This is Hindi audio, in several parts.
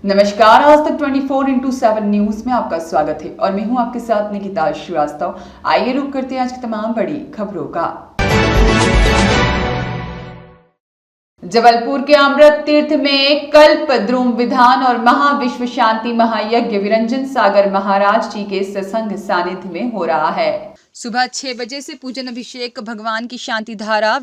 नमस्कार, आज तक 24x7 न्यूज में आपका स्वागत है और मैं हूं आपके साथ निकिता श्रीवास्तव। आइए रुक करते हैं आज की तमाम बड़ी खबरों का। जबलपुर के अमृत तीर्थ में कल्पद्रुम विधान और महाविश्व शांति महायज्ञ विरंजन सागर महाराज जी के सत्संग सानिध्य में हो रहा है। सुबह 6 बजे से पूजन अभिषेक भगवान की शांति धारा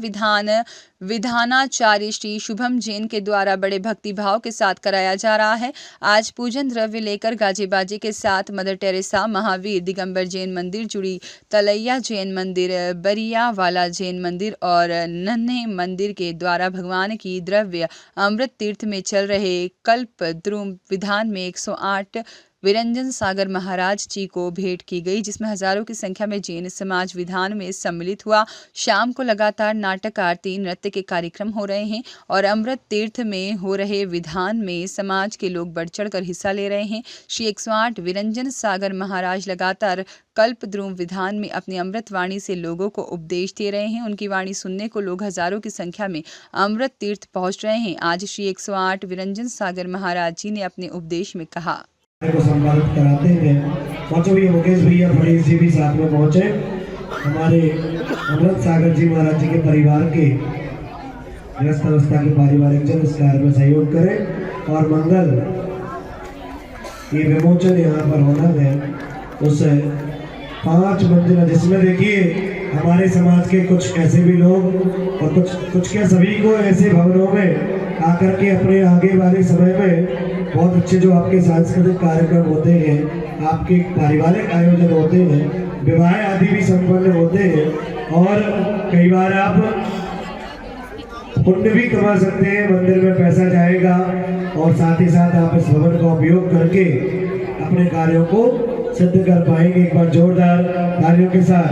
विधानाचार्य श्री शुभम जैन के द्वारा बड़े भक्ति भाव के साथ कराया जा रहा है। आज पूजन द्रव्य लेकर गाजे बाजे के साथ मदर टेरेसा महावीर दिगंबर जैन मंदिर जुड़ी तलैया जैन मंदिर, बरियावाला जैन मंदिर और नन्हे मंदिर के द्वारा भगवान की द्रव्य अमृत तीर्थ में चल रहे कल्पद्रुम विधान में 108 विरंजन सागर महाराज जी को भेंट की गई, जिसमें हजारों की संख्या में जैन समाज विधान में सम्मिलित हुआ। शाम को लगातार नाटक, आरती, नृत्य के कार्यक्रम हो रहे हैं और अमृत तीर्थ में हो रहे विधान में समाज के लोग बढ़ चढ़ कर हिस्सा ले रहे हैं। श्री 108 विरंजन सागर महाराज लगातार कल्पद्रुम विधान में अपनी अमृत वाणी से लोगों को उपदेश दे रहे हैं। उनकी वाणी सुनने को लोग हजारों की संख्या में अमृत तीर्थ पहुंच रहे हैं। आज श्री 108 विरंजन सागर महाराज जी ने अपने उपदेश में कहा को सम्मानित कराते हैं। पांचों भी मुकेश भैया फड़ीस जी भी साथ में पहुंचे। हमारे अमृत सागर जी महाराज जी के परिवार के व्यस्त अवस्था के पारिवारिक जन इस कार्य में सहयोग करें और मंगल ये विमोचन यहाँ पर होना है उस 5 मंजिला, जिसमें देखिए हमारे समाज के कुछ ऐसे भी लोग और कुछ के सभी को ऐसे भवनों में आकर के अपने आगे वाले समय में बहुत अच्छे जो आपके सांस्कृतिक कार्यक्रम होते हैं, आपके पारिवारिक आयोजन होते हैं, विवाह आदि भी संपन्न होते हैं और कई बार आप पुण्य भी कमा सकते हैं। मंदिर में पैसा जाएगा और साथ ही साथ आप इस भवन का उपयोग करके अपने कार्यों को सिद्ध कर पाएंगे। एक बार जोरदार तालियों के साथ।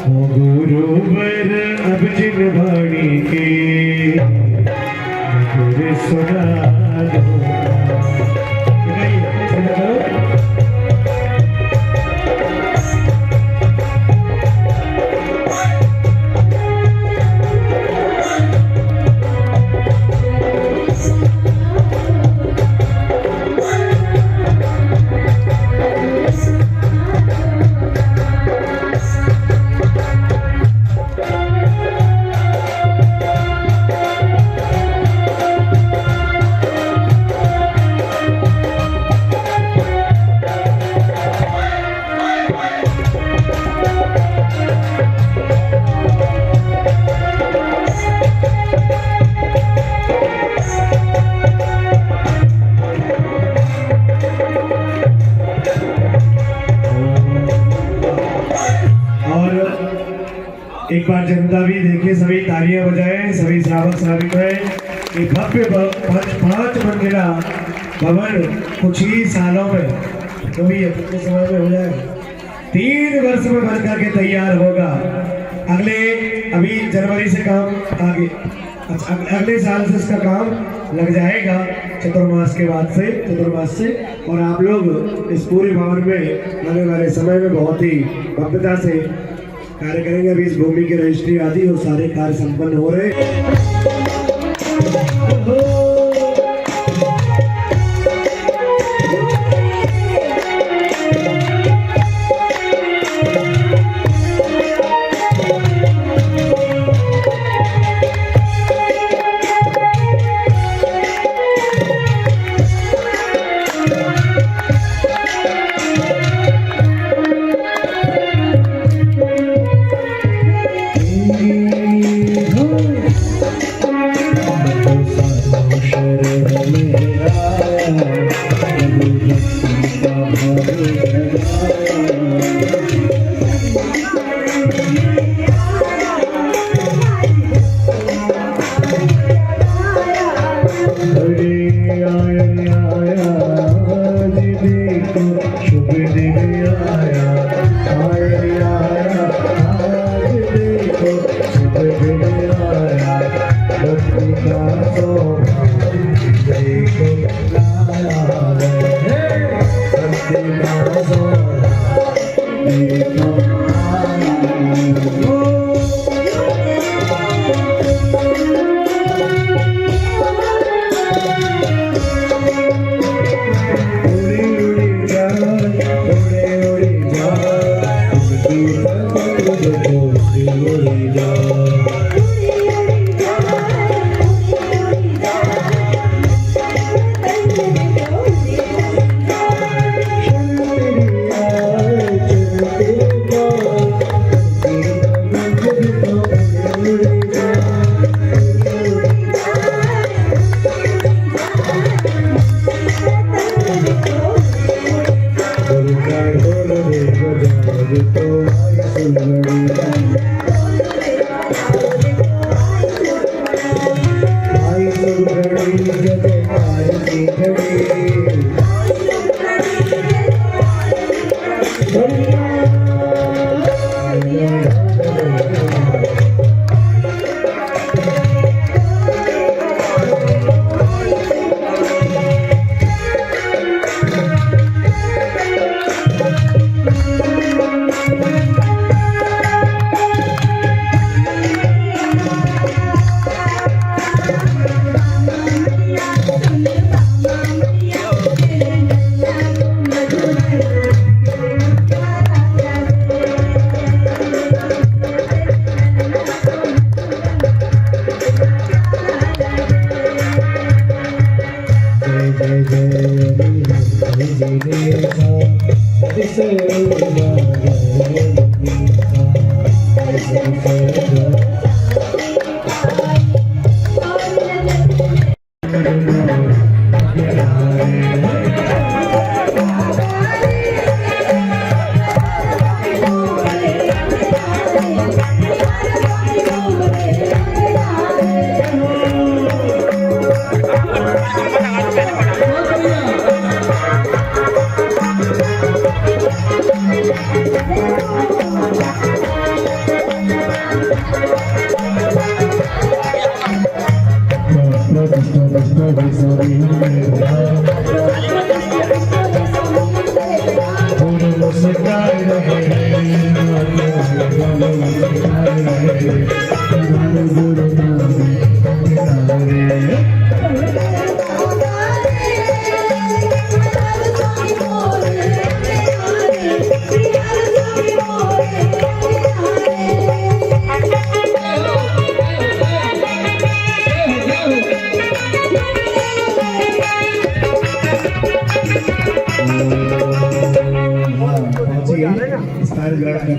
ओ गुरुवर अब जिन वाणी के गुरु सुना एक बार जनता भी देखिए, सभी तालियां बजाएं, सभी श्रावक श्राविकाएं। ये भव्य 5 मंजिला भवन कुछ ही सालों में कभी कितने समय में हो जाएगा, 3 वर्ष में बन करके तैयार होगा। अभी जनवरी से काम आगे, अगले साल से इसका काम लग जाएगा, चतुर्मास से। और आप लोग इस पूरे भवन में आने वाले समय में बहुत ही भव्यता से कार्य करेंगे। अभी इस भूमि की रजिस्ट्री आदि और सारे कार्य संपन्न हो रहे हैं।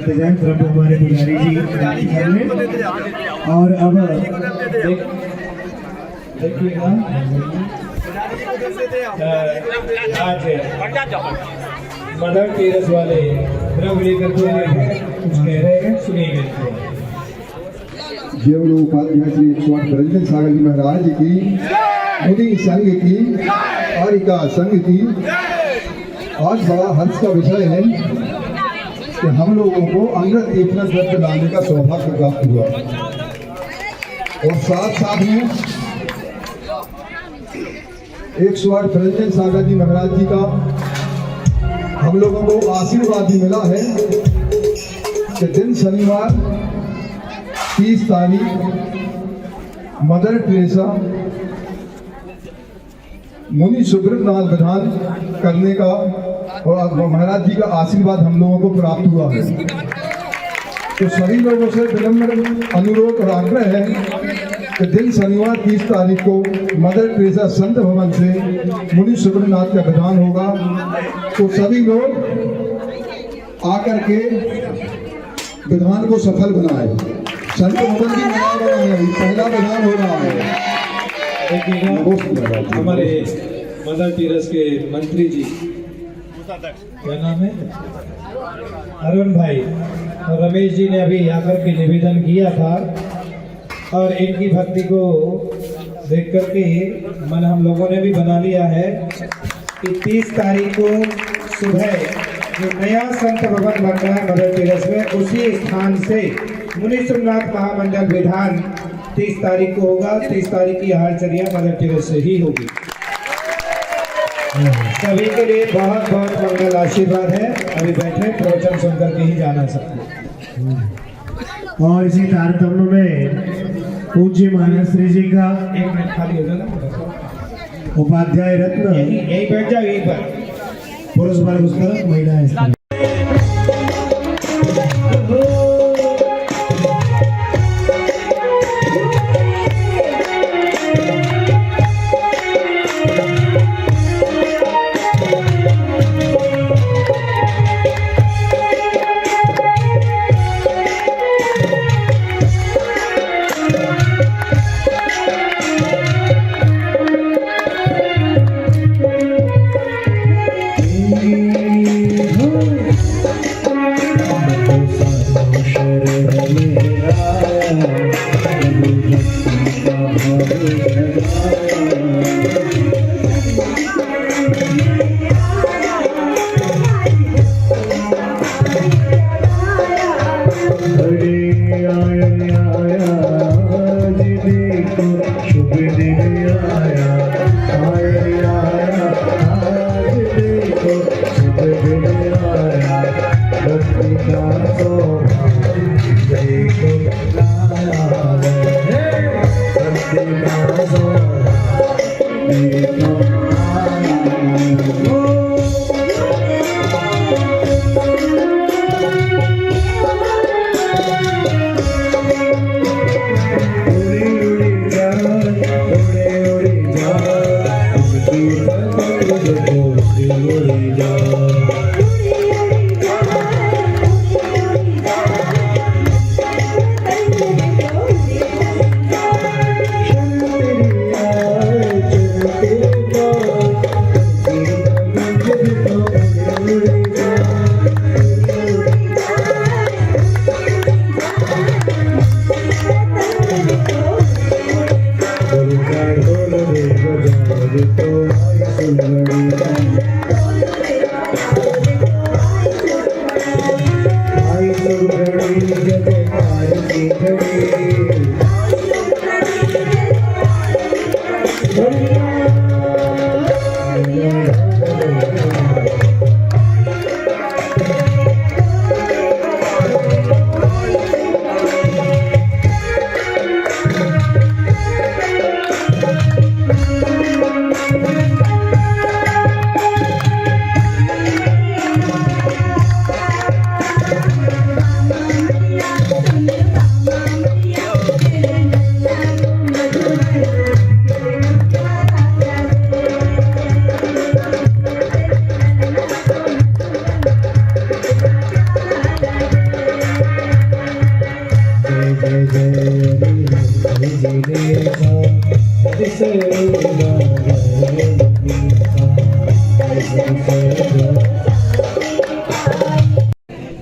करते जाए प्रभु हमारे पुजारी जी और अब देखिएगा आज मदर टेरेस वाले द्रव्य लेकर कुछ कह रहे हैं, सुनिए। जीवन उपाध्याय श्री स्वामी रंजन सागर जी महाराज की मुनि संघ की कारिका संघ की आज बड़ा हर्ष का विषय है कि हम लोगों को अमृत तीर्थन व्रत लाने का सौभाग्य प्राप्त हुआ और साथ साथ में 108 रंजन सागर जी महाराज जी का हम लोगों को आशीर्वाद भी मिला है कि दिन शनिवार 30 तारीख मदर टेरेसा मुनि सुब्रतनाथ विधान करने का और महाराज जी का आशीर्वाद हम लोगों को प्राप्त हुआ है। तो सभी लोगों से विनम्र अनुरोध और आग्रह है कि दिन शनिवार 30 तारीख को मदर टेरेसा संत भवन से मुनि सुब्रतनाथ का विधान होगा। तो सभी लोग आकर के विधान को सफल बनाए। संत भवन की पहला विधान हो रहा है। हमारे मदर टेरेस के मंत्री जी क्या नाम है, अरुण भाई और रमेश जी ने अभी आकर के निवेदन किया था और इनकी भक्ति को देख करके मन हम लोगों ने भी बना लिया है कि 30 तारीख को सुबह जो नया संत भवन बन रहा है मदर टेरेस में, उसी स्थान से मुनि सुब्रतनाथ महामंडल विधान 30 तारीख को होगा। 30 तारीख की हारचर्या मदर टेरेस से ही होगी। सभी के लिए बहुत बहुत मंगल आशीर्वाद है। अभी बैठे प्रवचन सुन करके ही जाना सकते। और इसी तारतम्य में पूज्य महाराज श्री जी का 1 मिनट खाली हो जाना, उपाध्याय रत्न यही बैठ जाओ, यहीं पर पुरुष वर्ग उस तरफ, महिला इस तरफ।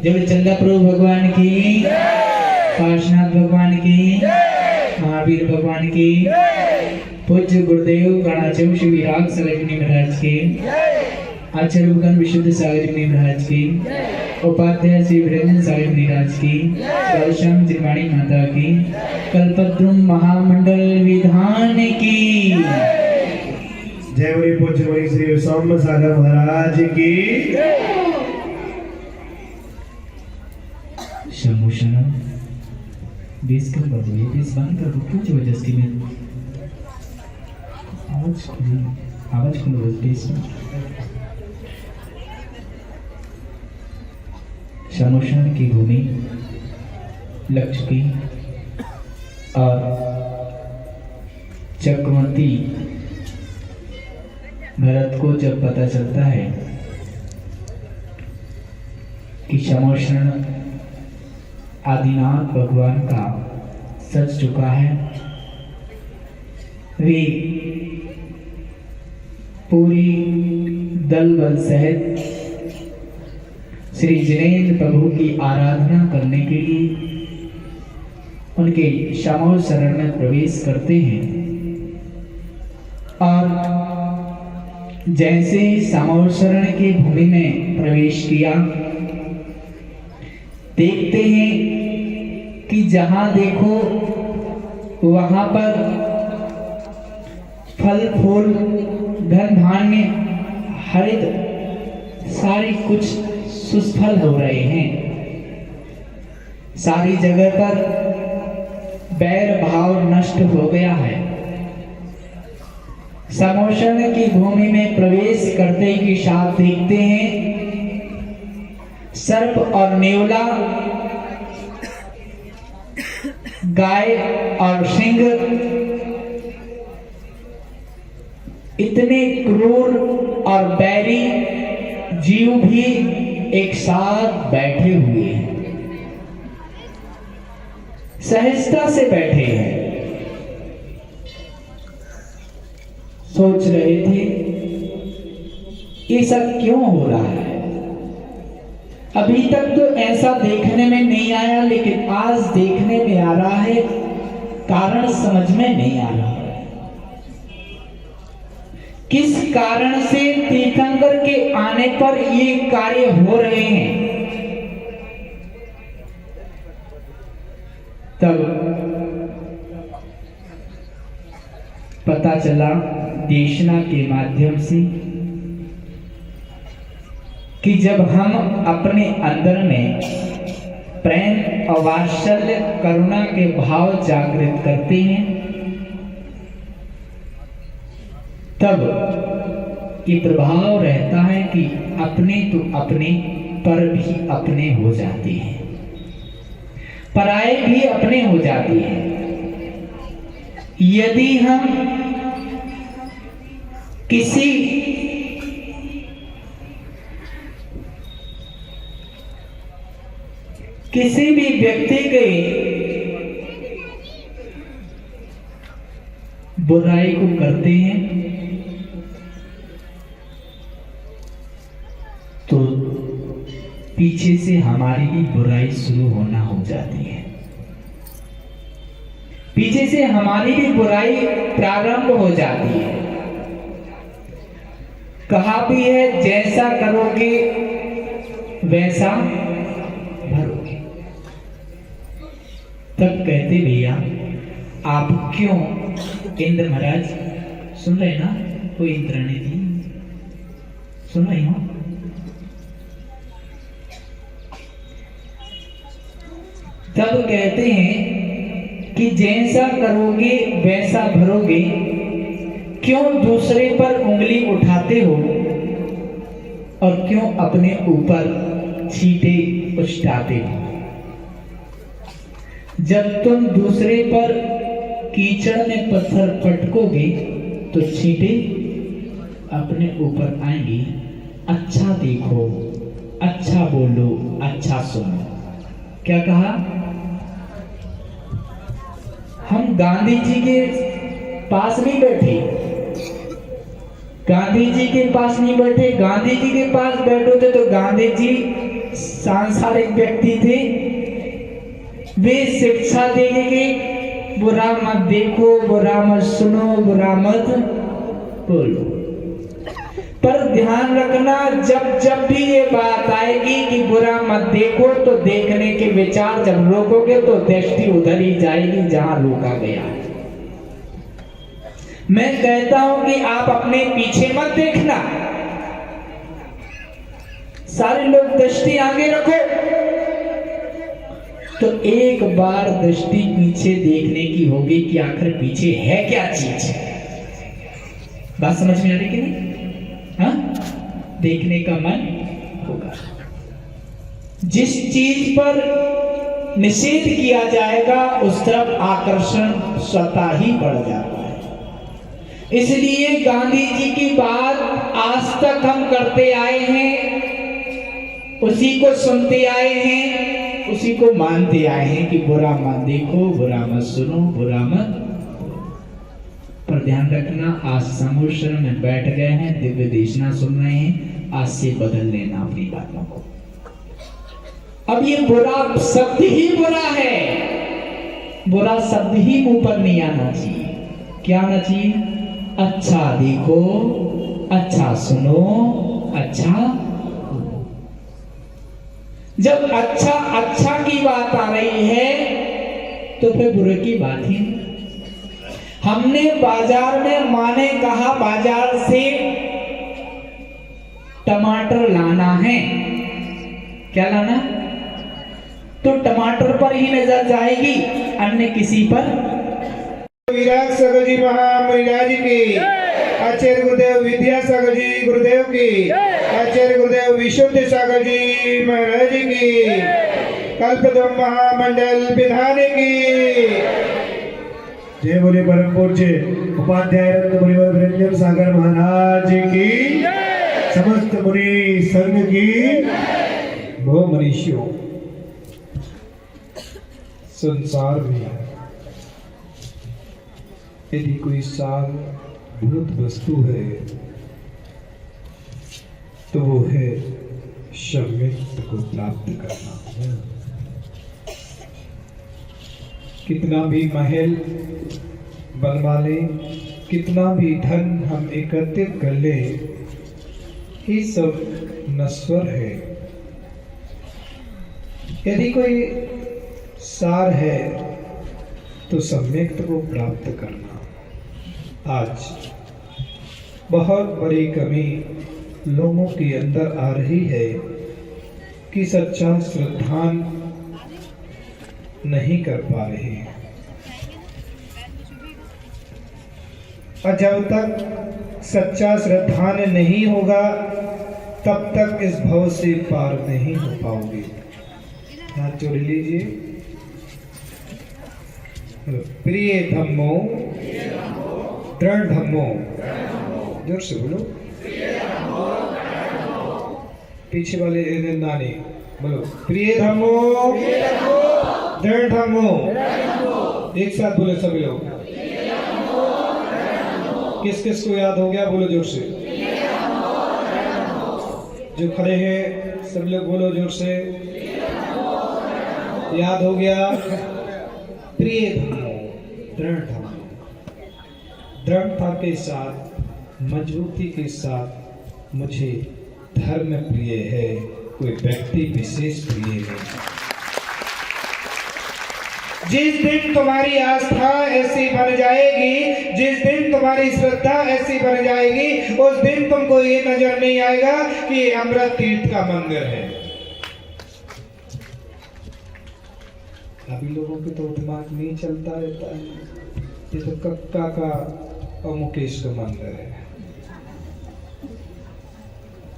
जब चंद्रप्रभु भगवान की, काशनाथ भगवान की, महावीर भगवान की, पूज्य गुरुदेव गणाचम श्री विराग सागर जी महाराज की, आचार्य विशुद्ध सागर जी महाराज की, उपाध्याय श्री वीरेंद्र सागर जी महाराज की, राधेश्याम जिनवाणी माता की, कल्पद्रुम महामंडल विधान की। जय बोले पूज्य बोले श्री सौम्य सागर महाराज की। शमोशना बेस कम कर दो, ये बेस बंद कर दो, क्यों जबरदस्ती में आवाज खोलो बेस में। शमोशन की भूमि लग चुकी और चक्रवर्ती भरत को जब पता चलता है कि शमोशन आदिनाथ भगवान का सच चुका है, वे पूरी दल बल सहित श्री जिनेन्द्र प्रभु की आराधना करने के लिए उनके शामोल शरण में प्रवेश करते हैं। और जैसे शामोल शरण की भूमि में प्रवेश किया, देखते हैं कि जहां देखो वहां पर फल फूल धन धान्य हरित सारी कुछ सुस्फल हो रहे हैं। सारी जगह पर बैर भाव नष्ट हो गया है। शमोशन की भूमि में प्रवेश करते के साथ देखते हैं सर्प और नेवला, गाय और सिंह इतने क्रूर और बैरी जीव भी एक साथ बैठे हुए हैं, सहजता से बैठे हैं। सोच रहे थे ये सब क्यों हो रहा है। अभी तक तो ऐसा देखने में नहीं आया, लेकिन आज देखने में आ रहा है। कारण समझ में नहीं आ रहा है किस कारण से तीर्थंकर के आने पर ये कार्य हो रहे हैं। तब पता चला देशना के माध्यम से कि जब हम अपने अंदर में प्रेम और वात्सल्य करुणा के भाव जागृत करते हैं, तब ये प्रभाव रहता है कि अपने तो अपने पर भी अपने हो जाते हैं, पराये भी अपने हो जाते हैं। यदि हम किसी भी व्यक्ति के बुराई को करते हैं तो पीछे से हमारी भी बुराई शुरू होना हो जाती है, पीछे से हमारी भी बुराई प्रारंभ हो जाती है। कहा भी है जैसा करोगे वैसा भरोगे। तब कहते भैया आप क्यों, इंद्र महाराज सुन रहे ना, कोई इंद्राणी थी, सुन रही हो? तब कहते हैं कि जैसा करोगे वैसा भरोगे, क्यों दूसरे पर उंगली उठाते हो और क्यों अपने ऊपर छींटे उछाते हो? जब तुम दूसरे पर कीचड़ में पत्थर पटकोगे तो छींटे अपने ऊपर आएंगी। अच्छा देखो, अच्छा बोलो, अच्छा सुनो। क्या कहा? हम गांधी जी के पास नहीं बैठे, गांधी जी के पास नहीं बैठे। गांधी जी के पास बैठे थे तो गांधी जी सांसारिक व्यक्ति थे, वे शिक्षा देंगे कि बुरा मत देखो, बुरा मत सुनो, बुरा मत बोलो। पर ध्यान रखना, जब जब भी ये बात आएगी कि बुरा मत देखो, तो देखने के विचार जब रोकोगे तो दृष्टि उधर ही जाएगी जहां रोका गया है। मैं कहता हूं कि आप अपने पीछे मत देखना, सारे लोग दृष्टि आगे रखो, तो एक बार दृष्टि पीछे देखने की होगी कि आखिर पीछे है क्या चीज। बात समझ में आ रही कि नहीं? हाँ, देखने का मन होगा। जिस चीज पर निषेध किया जाएगा उस तरफ आकर्षण स्वतः ही बढ़ जाता है। इसलिए गांधी जी की बात आज तक हम करते आए हैं, उसी को सुनते आए हैं, उसी को मानते आए हैं कि बुरा मत देखो, बुरा मत सुनो, बुरा मत। पर ध्यान रखना, आज समूह शरण में बैठ गए हैं, दिव्य देशना सुन रहे हैं, आज से बदल लेना अपनी बातों को। अब ये बुरा शब्द ही बुरा है, बुरा शब्द ही मुंह पर नहीं आना चाहिए। क्या आना चाहिए? अच्छा देखो, अच्छा सुनो, अच्छा। जब अच्छा अच्छा की बात आ रही है तो फिर बुरे की बात ही नहीं। हमने बाजार में माँ ने कहा बाजार से टमाटर लाना है, क्या लाना? तो टमाटर पर ही नजर जाएगी, अन्य किसी पर। विराट सागर जी महाराज की, आचार्य गुरुदेव विद्यासागर जी गुरुदेव की, आचार्य गुरुदेव विशुद्ध सागर जी महाराज की, कल्पद्रुम महामंडल विधान की। जय बोले परम पूज्य उपाध्याय रत्न मुनिवर वीरेंद्र सागर महाराज की, समस्त मुनि संघ की। वो मनुष्यों संसार में यदि कोई सारभूत वस्तु है तो वो है सम्यक्त को प्राप्त करना। कितना भी महल बनवा ले, कितना भी धन हम एकत्रित कर ले, ये सब नश्वर है। यदि कोई सार है तो सम्यक्त को प्राप्त करना। आज बहुत बड़ी कमी लोगों के अंदर आ रही है कि सच्चा श्रद्धान नहीं कर पा रहे हैं। और जब तक सच्चा श्रद्धान नहीं होगा तब तक इस भव से पार नहीं हो पाओगे। हाथ जोड़ लीजिए। प्रिय धम्मो दृढ़ धम्मो, जोर से बोलो। पीछे वाले नानी बोलो, प्रिय धम्मो दृढ़ धम्मो। एक साथ बोले सभी लोग। किस किस को याद हो गया बोलो जोर से। जो खड़े हैं सब लोग बोलो जोर से। याद हो गया। प्रिय धम्मो दृढ़ धम्मो, दृढ़ता के साथ मजबूती के साथ मुझे धर्म प्रिय है, कोई व्यक्ति विशेष प्रिय नहीं। जिस दिन तुम्हारी आस्था ऐसी बन जाएगी, जिस दिन तुम्हारी श्रद्धा ऐसी बन जाएगी, उस दिन तुमको ये नजर नहीं आएगा कि ये अमृत तीर्थ का मंदिर है। अभी लोगों के तो दिमाग नहीं चलता रहता है, ये तो कक्का का और मुकेश का मंदिर है।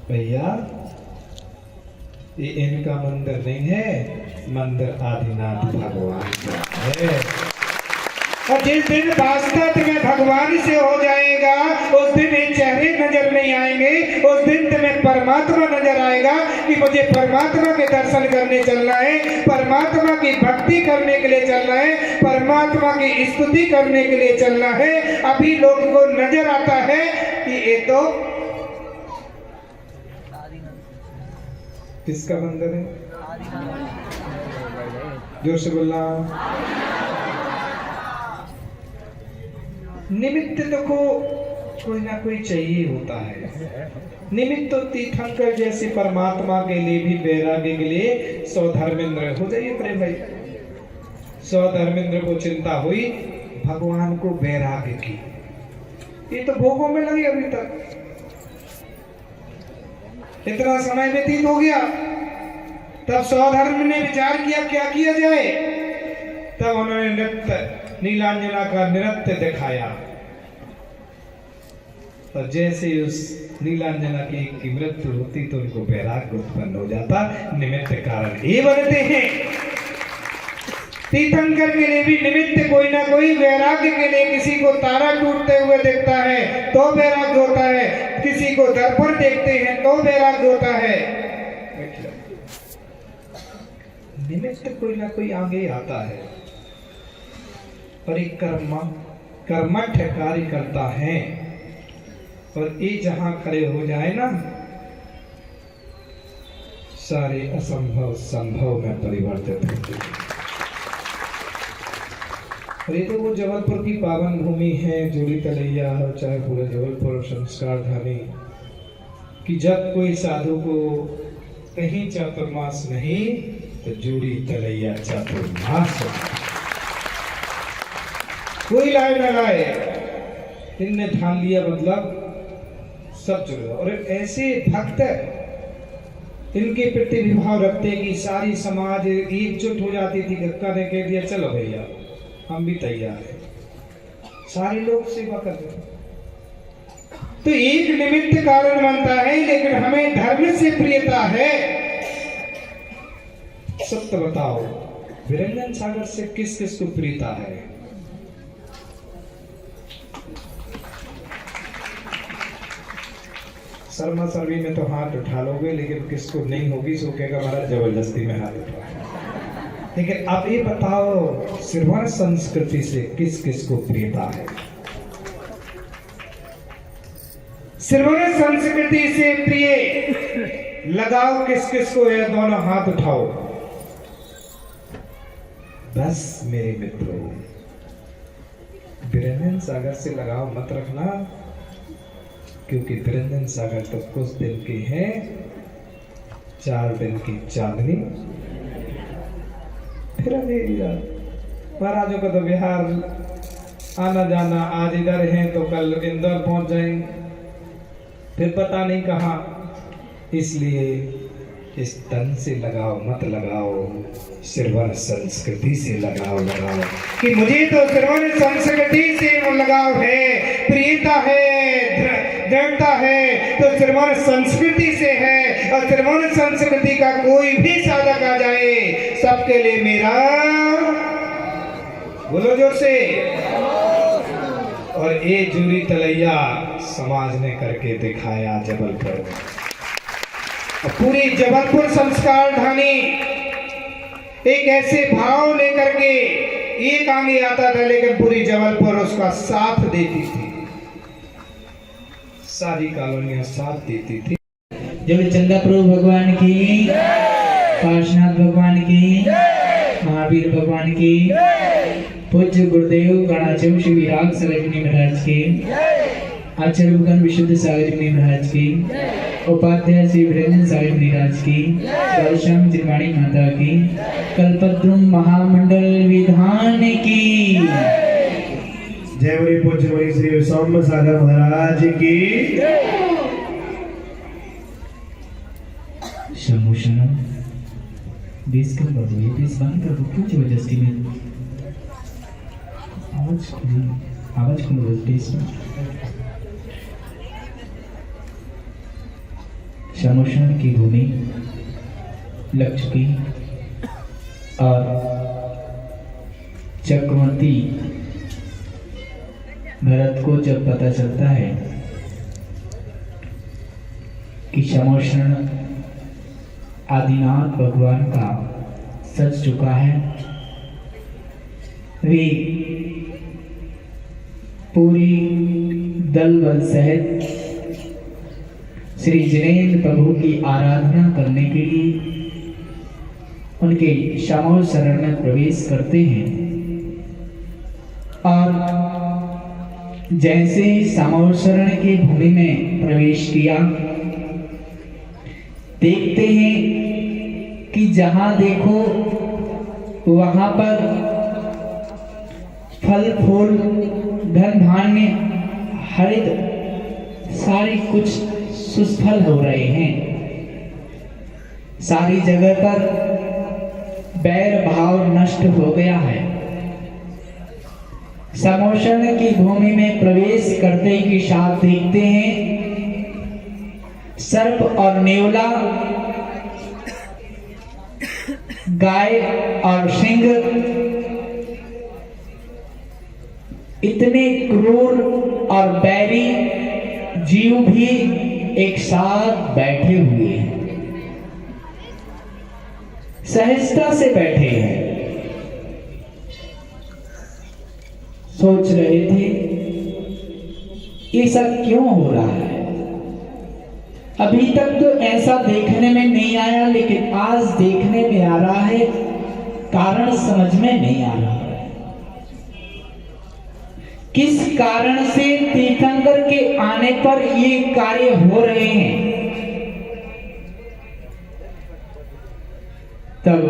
भैया ये इनका मंदिर नहीं है, मंदिर आदिनाथ भगवान का है। और जिस दिन वास्ता तुम्हें भगवान से हो जाएगा, उस दिन ये चेहरे नजर नहीं आएंगे, उस दिन तुम्हें परमात्मा नजर आएगा कि मुझे परमात्मा के दर्शन करने चलना है, परमात्मा की भक्ति करने के लिए चलना है, परमात्मा की स्तुति करने के लिए चलना है। अभी लोगों को नजर आता है कि ये तो किसका मंदिर है? जोर से बोलना। निमित्त देखो कोई ना कोई चाहिए होता है। निमित्त तो तीर्थंकर जैसे परमात्मा के लिए भी, वैराग्य के लिए स्वधर्मेंद्र हो जाइए प्रेम भाई। स्वधर्मेंद्र को चिंता हुई भगवान को वैराग्य की, ये तो भोगों में लगी अभी तक। इतना समय व्यतीत हो गया, तब स्वधर्म ने विचार किया क्या किया जाए। तब उन्होंने नृत्य, नीलांजना का नृत्य दिखाया। और जैसे उस नीलांजना की मृत्यु होती तो उनको वैराग्य उत्पन्न हो जाता। निमित्त कारण ये बनते हैं। तीर्थंकर के लिए भी निमित्त कोई ना कोई, वैराग्य के लिए किसी को तारा टूटते हुए देखता है तो वैराग्य होता है, किसी को दर्पण देखते हैं तो वैराग्य होता है। निमित्त कोई ना कोई आगे आता है। और एक कर्मठ कार्य करता है, और ये जहां खड़े हो जाए ना, सारे असंभव संभव में परिवर्तित होते हैं। और ये तो वो जबलपुर की पावन भूमि है, जोड़ी तलैया, और चाहे पूरा जबलपुर संस्कार धानी, कि जब कोई साधु को कहीं चातुर्मास नहीं तो जोड़ी तलैया चातुर्मास। कोई लाए न लाए, इनने ठान लिया मतलब सब जुड़। और ऐसे भक्त इनके प्रति विभाव रखते कि सारी समाज एकजुट हो जाती थी। धक्का ने कह दिया चलो भैया हम भी तैयार हैं, सारे लोग सेवा कर रहे हैं। तो एक निमित्त कारण बनता है, लेकिन हमें धर्म से प्रियता है। सत्य बताओ, विरंजन सागर से किस किस को प्रियता है? शर्मा सर्वी में तो हाथ उठा लोगे, लेकिन किसको नहीं होगी सो कहेगा महाराज जबरदस्ती में हाथ उठा। लेकिन अब ये बताओ, श्रवण संस्कृति से किस किस को प्रियता है? श्रवण संस्कृति से प्रिय लगाओ किस किस को है? दोनों हाथ उठाओ। बस मेरे मित्रों, विरंजन सागर से लगाव मत रखना, क्योंकि विरंजन सागर तो कुछ दिन के हैं, 4 दिन की चांदनी फिर अंधेरी रात। महाराजों का तो बिहार आना जाना, आज इधर हैं तो कल इंदौर पहुंच जाएंगे, फिर पता नहीं कहाँ। इसलिए इस तन से लगाओ मत लगाओ, श्रवण संस्कृति से लगाओ लगाओ। कि मुझे तो श्रवण संस्कृति से लगाव है, प्रियता है, दृढ़ता है तो श्रवण संस्कृति से है। और श्रवण संस्कृति का कोई भी साधक आ जाए, सबके लिए मेरा, बोलो जोर से। और ये जूरी तलैया समाज ने करके दिखाया जबलपुर। पूरी जबलपुर संस्कार ढानी एक ऐसे भाव लेकर के एक आगे आता था, लेकिन पूरी जबलपुर उसका साथ देती थी, सारी कॉलोनियां साथ देती थी। जब चंदा प्रभु भगवान की, पार्श्वनाथ भगवान की, महावीर भगवान की, पूज्य गुरुदेव गणाचम श्री विराग सरजनी महाराज की, आचार्य भगवान विशुद्ध सागर जी महाराज की, उपाध्याय श्री वीरेंद्र सागर जी महाराज की, राधेश्याम त्रिवाणी माता की, कल्पद्रुम महामंडल विधान की जय। बोली पूज्य बोली श्री सौम्य सागर महाराज की। शमोशनम बेस कम कर दो, ये बेस बंद कर दो, क्यों जबरदस्ती में आवाज खोलो बेस में। शमोषण की भूमि लग चुकी और चक्रवर्ती भरत को जब पता चलता है कि शमोषण आदिनाथ भगवान का सज चुका है, वे पूरी दल बल सहित श्री जिनेन्द्र प्रभु की आराधना करने के लिए उनके श्यामल शरण में प्रवेश करते हैं। और जैसे श्यामल शरण की भूमि में प्रवेश किया, देखते हैं कि जहां देखो वहां पर फल फूल धन धान्य हरित सारे कुछ सुस्फल हो रहे हैं। सारी जगह पर बैर भाव नष्ट हो गया है। समोषण की भूमि में प्रवेश करते के साथ देखते हैं सर्प और नेवला, गाय और सिंह इतने क्रूर और बैरी जीव भी एक साथ बैठे हुए हैं, सहजता से बैठे हैं। सोच रहे थे ये सब क्यों हो रहा है। अभी तक तो ऐसा देखने में नहीं आया, लेकिन आज देखने में आ रहा है। कारण समझ में नहीं आ रहा है किस कारण से तीर्थंकर के आने पर ये कार्य हो रहे हैं। तब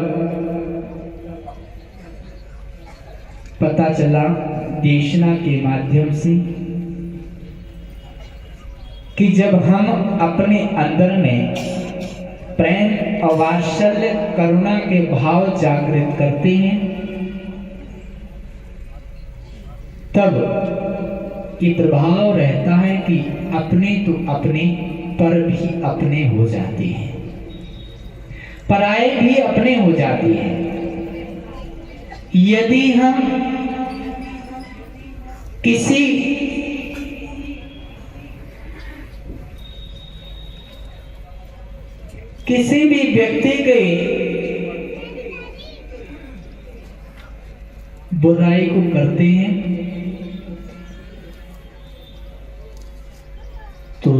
पता चला देशना के माध्यम से कि जब हम अपने अंदर में प्रेम और वात्सल्य करुणा के भाव जागृत करते हैं, तब ये प्रभाव रहता है कि अपने तो अपने पर भी अपने हो जाते हैं, पराये भी अपने हो जाते हैं। यदि हम किसी भी व्यक्ति के बुराई को करते हैं तो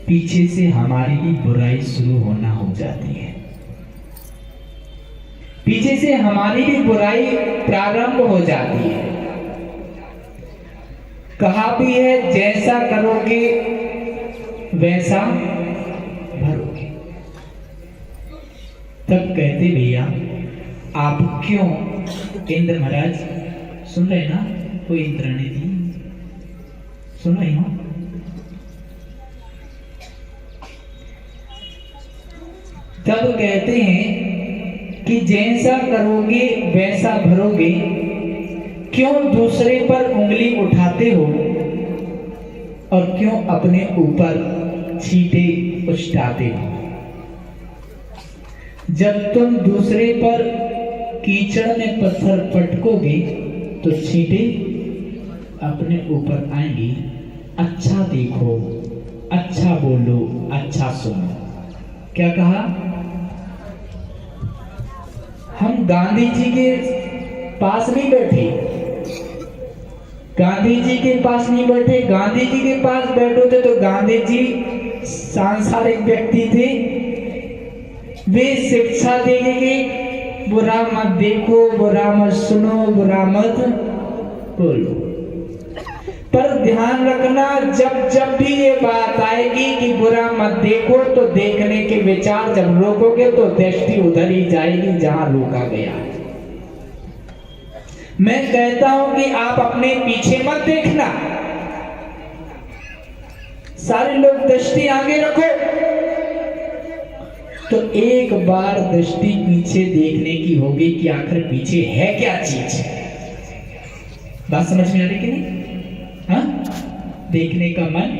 पीछे से हमारी भी बुराई शुरू होना हो जाती है। पीछे से हमारी भी बुराई प्रारंभ हो जाती है। कहा भी है जैसा करोगे वैसा भरोगे। तब कहते भैया आप क्यों, इंद्र महाराज सुन रहे ना, कोई इंद्राणी थी, सुन रही हो। तब कहते हैं कि जैसा करोगे वैसा भरोगे, क्यों दूसरे पर उंगली उठाते हो और क्यों अपने ऊपर छींटे उछाते हो। जब तुम दूसरे पर कीचड़ में पत्थर पटकोगे तो छींटे अपने ऊपर आएंगी। अच्छा देखो, अच्छा बोलो, अच्छा सुनो। क्या कहा? हम गांधी जी के पास नहीं बैठे, गांधी जी के पास नहीं बैठे। गांधी जी के पास बैठोगे तो गांधी जी सांसारिक व्यक्ति थे, वे शिक्षा देंगे, बुरा मत देखो, बुरा मत सुनो, बुरा मत बोलो। पर ध्यान रखना, जब जब भी ये बात आएगी कि बुरा मत देखो, तो देखने के विचार जब रोकोगे तो दृष्टि उधर ही जाएगी जहां रोका गया। मैं कहता हूं कि आप अपने पीछे मत देखना, सारे लोग दृष्टि आगे रखो, तो एक बार दृष्टि पीछे देखने की होगी कि आखिर पीछे है क्या चीज। बात समझ में आ रही कि नहीं? हाँ, देखने का मन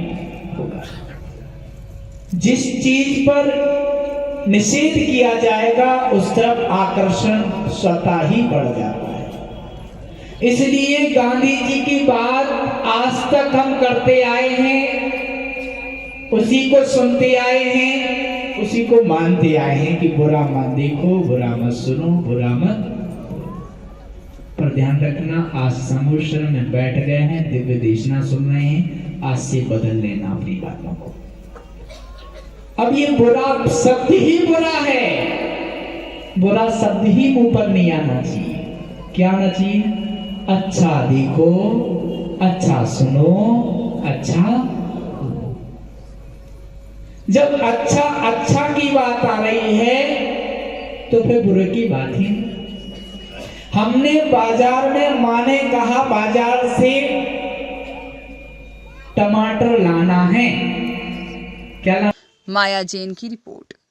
होगा। जिस चीज पर निषेध किया जाएगा उस तरफ आकर्षण स्वतः ही बढ़ जाता है। इसलिए गांधी जी की बात आज तक हम करते आए हैं, उसी को सुनते आए हैं, उसी को मानते आए हैं कि बुरा मत देखो, बुरा मत सुनो, बुरा मत। पर ध्यान रखना, आज समूह में बैठ गए हैं, दिव्य देशना सुन रहे हैं, आज से बदल लेना अपनी बातों को। अब ये बुरा शब्द ही बुरा है, बुरा शब्द ही मुंह पर नहीं आना चाहिए। क्या आना चाहिए? अच्छा देखो, अच्छा सुनो, अच्छा। जब अच्छा अच्छा की बात आ रही है तो फिर बुरे की बात ही नहीं। हमने बाजार में, माँ ने कहा बाजार से टमाटर लाना है, क्या लाना? माया जैन की रिपोर्ट।